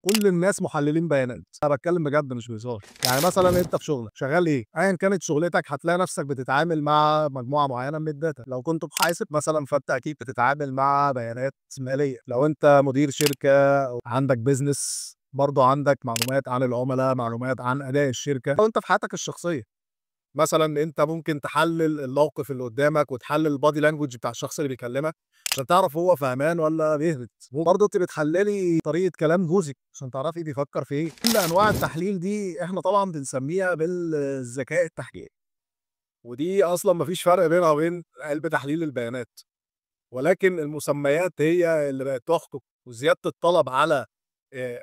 كل الناس محللين بيانات، انا بتكلم بجد مش بهزار. يعني مثلا انت في شغلك شغال ايه، ايا كانت شغلتك هتلاقي نفسك بتتعامل مع مجموعه معينه من الداتا. لو كنت محاسب مثلا فانت اكيد بتتعامل مع بيانات ماليه. لو انت مدير شركه او عندك بيزنس برضه عندك معلومات عن العملاء، معلومات عن اداء الشركه. لو انت في حياتك الشخصيه مثلا انت ممكن تحلل الموقف اللي قدامك وتحلل البادي لانجوج بتاع الشخص اللي بيكلمك عشان تعرف هو فهمان ولا بيهبط. وبرضه انت بتحللي طريقه كلام جوزك عشان تعرفي بيفكر في ايه. كل انواع التحليل دي احنا طبعا بنسميها بالذكاء التحليلي، ودي اصلا مفيش فرق بينها وبين علم تحليل البيانات، ولكن المسميات هي اللي بقت تحكم. وزياده الطلب على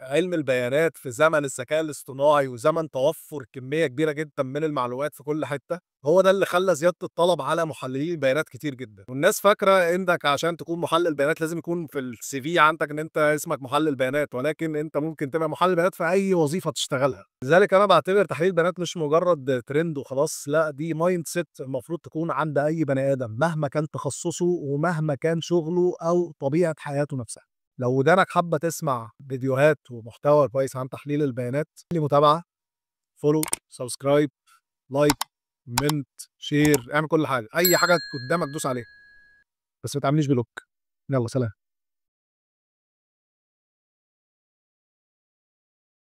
علم البيانات في زمن الذكاء الاصطناعي وزمن توفر كمية كبيرة جدًا من المعلومات في كل حتة، هو ده اللي خلّى زيادة الطلب على محللين البيانات كتير جدًا. والناس فاكرة إنك عشان تكون محلل بيانات لازم يكون في الCV عندك إن أنت اسمك محلل بيانات، ولكن أنت ممكن تبقى محلل بيانات في أي وظيفة تشتغلها. لذلك أنا باعتبر تحليل البيانات مش مجرد ترند وخلاص، لأ دي mindset المفروض تكون عند أي بني آدم مهما كان تخصصه ومهما كان شغله أو طبيعة حياته نفسها. لو ودانك حابة تسمع فيديوهات ومحتوى كويس عن تحليل البيانات، لي متابعة، فولو، سبسكرايب، لايك، كومنت، شير، اعمل كل حاجة. أي حاجة قدامك دوس عليها، بس ما تعمليش بلوك. يلا سلام.